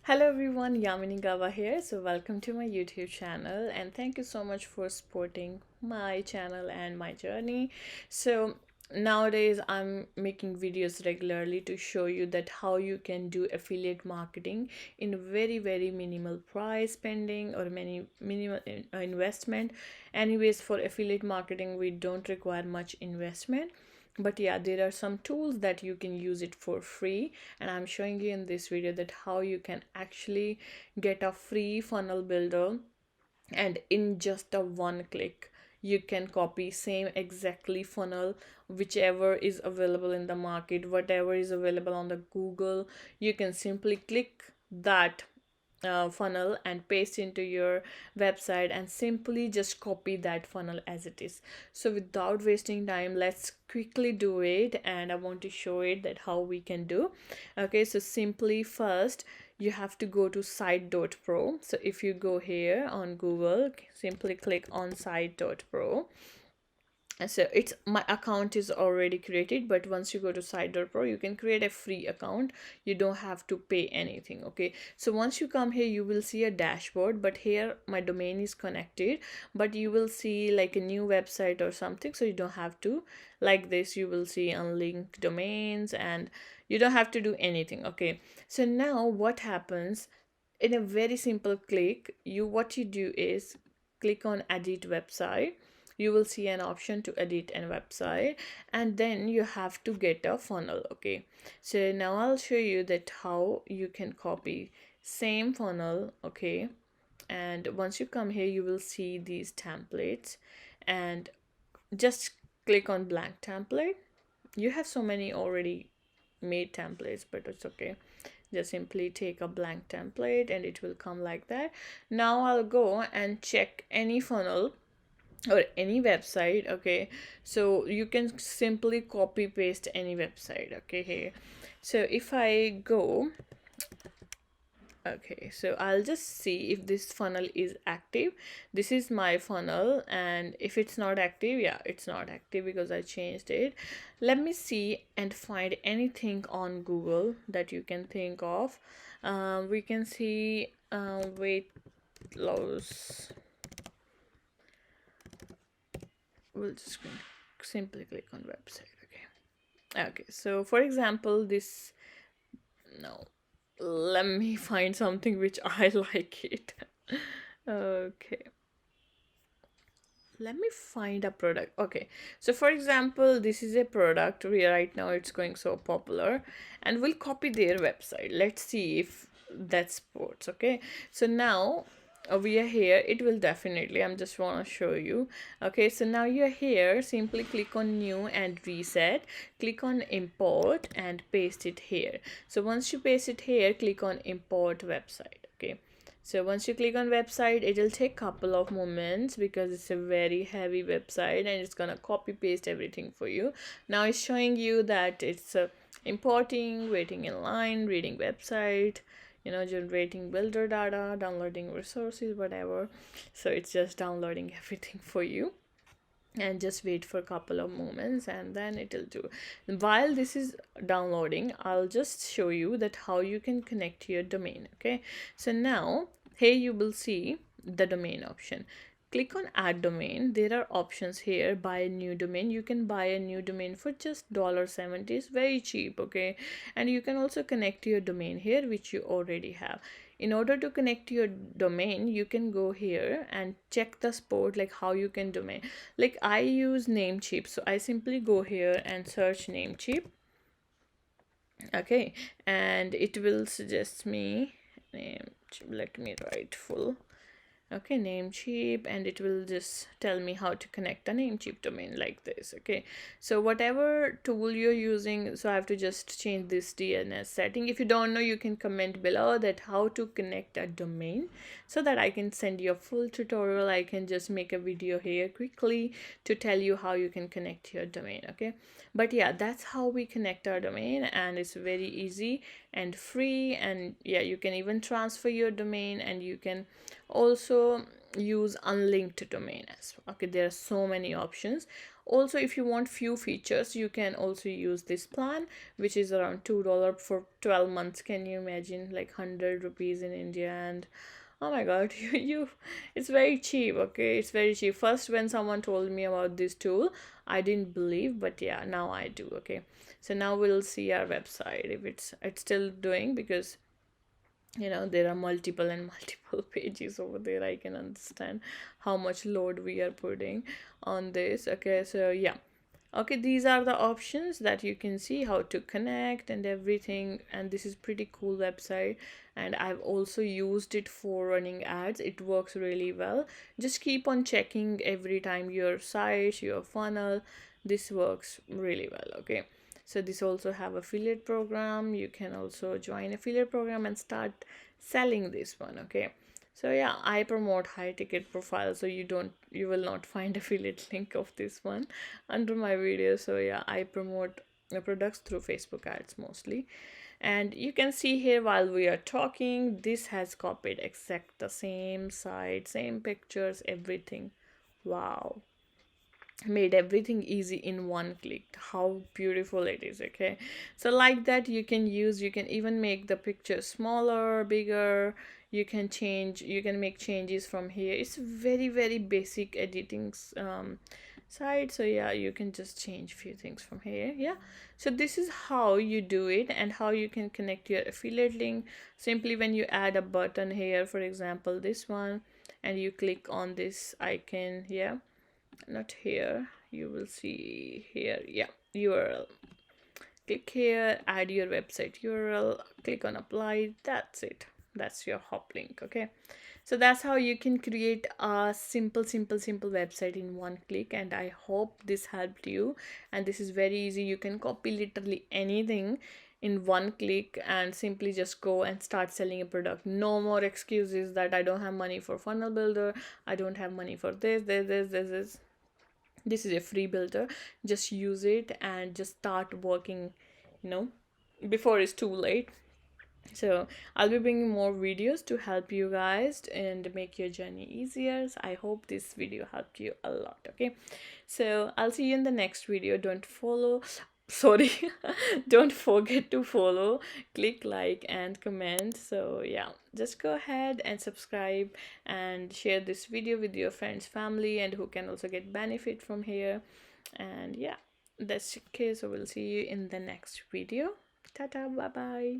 Hello everyone, Yamini Gava here. So welcome to my YouTube channel and thank you so much for supporting my channel and my journey. So nowadays I'm making videos regularly to show you that how you can do affiliate marketing in very minimal price spending or many minimal investment. Anyways, for affiliate marketing we don't require much investment, but yeah, there are some tools that you can use it for free, and I'm showing you in this video that how you can actually get a free funnel builder, and in just a one click you can copy same exactly funnel whichever is available in the market, whatever is available on the Google. You can simply click that funnel and paste into your website and simply just copy that funnel as it is. So without wasting time, let's quickly do it, and I want to show it that how we can do. Okay, so simply first you have to go to site.pro. So if you go here on Google, simply click on site.pro. And so it's my account is already created, but once you go to site.pro you can create a free account. You don't have to pay anything. Okay, so once you come here you will see a dashboard, but here my domain is connected, but you will see like a new website or something, so you don't have to. Like this you will see unlinked domains and you don't have to do anything. Okay, so now what happens, in a very simple click, what you do is click on edit website. You will see an option to edit a website, and then you have to get a funnel. Okay, so now I'll show you that how you can copy same funnel. Okay, and once you come here you will see these templates, and just click on blank template. You have so many already made templates, but it's okay. Just simply take a blank template and it will come like that. Now I'll go and check any funnel or any website. Okay, so you can simply copy paste any website. Okay, here, so if I go, okay, so I'll just see if this funnel is active. This is my funnel, and if it's not active, yeah, it's not active because I changed it. Let me see and find anything on Google that you can think of. We can see weight loss. We'll just simply click on website. Okay, so for example, this, no, let me find something which I like it. Okay, let me find a product. Okay, so for example, this is a product where right now it's going so popular, and we'll copy their website. Let's see if that sports. Okay, so now we are here. It will definitely, I'm just want to show you. Okay, so now you're here, simply click on new and reset, click on import and paste it here. So once you paste it here, click on import website. Okay, so once you click on website, it'll take couple of moments because it's a very heavy website and it's gonna copy paste everything for you. Now it's showing you that it's importing, waiting in line, reading website, generating builder data, downloading resources, whatever. So it's just downloading everything for you, and just wait for a couple of moments and then it'll do. While this is downloading, I'll just show you that how you can connect your domain. Okay, so now here you will see the domain option. Click on add domain. There are options here. Buy a new domain. You can buy a new domain for just $70. It's very cheap. Okay, and you can also connect your domain here which you already have. In order to connect your domain, you can go here and check the sport, like how you can domain. Like I use Namecheap, so I simply go here and search Namecheap. Okay, and it will suggest me Namecheap. Let me write full. Okay, Namecheap, and it will just tell me how to connect a Namecheap domain like this. Okay, so whatever tool you're using, so I have to just change this DNS setting. If you don't know, you can comment below that how to connect a domain, so that I can send you a full tutorial. I can just make a video here quickly to tell you how you can connect your domain. Okay, but yeah, that's how we connect our domain, and it's very easy and free. And yeah, you can even transfer your domain, and you can also use unlinked domain as well. Okay, there are so many options. Also, if you want few features, you can also use this plan, which is around $2 for 12 months. Can you imagine, like 100 rupees in India? And oh my god, you it's very cheap. Okay, it's very cheap. First, when someone told me about this tool, I didn't believe, but yeah, now I do. Okay, so now we'll see our website if it's still doing, because there are multiple and multiple pages over there. I can understand how much load we are putting on this. Okay, so yeah. Okay, these are the options that you can see how to connect and everything, and this is pretty cool website, and I've also used it for running ads. It works really well. Just keep on checking every time your site, your funnel. This works really well. Okay, so this also have affiliate program. You can also join affiliate program and start selling this one. Okay, so yeah, I promote high ticket profile, so you will not find affiliate link of this one under my video. So yeah, I promote the products through Facebook ads mostly. And you can see here, while we are talking, this has copied exact the same site, same pictures, everything. Wow, made everything easy in one click. How beautiful it is. Okay, so like that, you can even make the picture smaller, bigger. You can make changes from here. It's very, very basic editing site. So yeah, you can just change few things from here. Yeah, so this is how you do it, and how you can connect your affiliate link. Simply, when you add a button here, for example this one, and you click on this icon. Yeah, not here, you will see here. Yeah, URL. Click here, add your website URL, click on apply. That's it. That's your hop link. Okay, so that's how you can create a simple website in one click. And I hope this helped you. And this is very easy. You can copy literally anything in one click and simply just go and start selling a product. No more excuses that I don't have money for funnel builder, I don't have money for this is a free builder. Just use it and just start working, you know before it's too late. So I'll be bringing more videos to help you guys and make your journey easier. So I hope this video helped you a lot. Okay, so I'll see you in the next video. Don't follow sorry don't forget to follow, click like and comment. So yeah, just go ahead and subscribe and share this video with your friends, family, and who can also get benefit from here. And yeah, that's okay. So we'll see you in the next video. Tata, bye bye.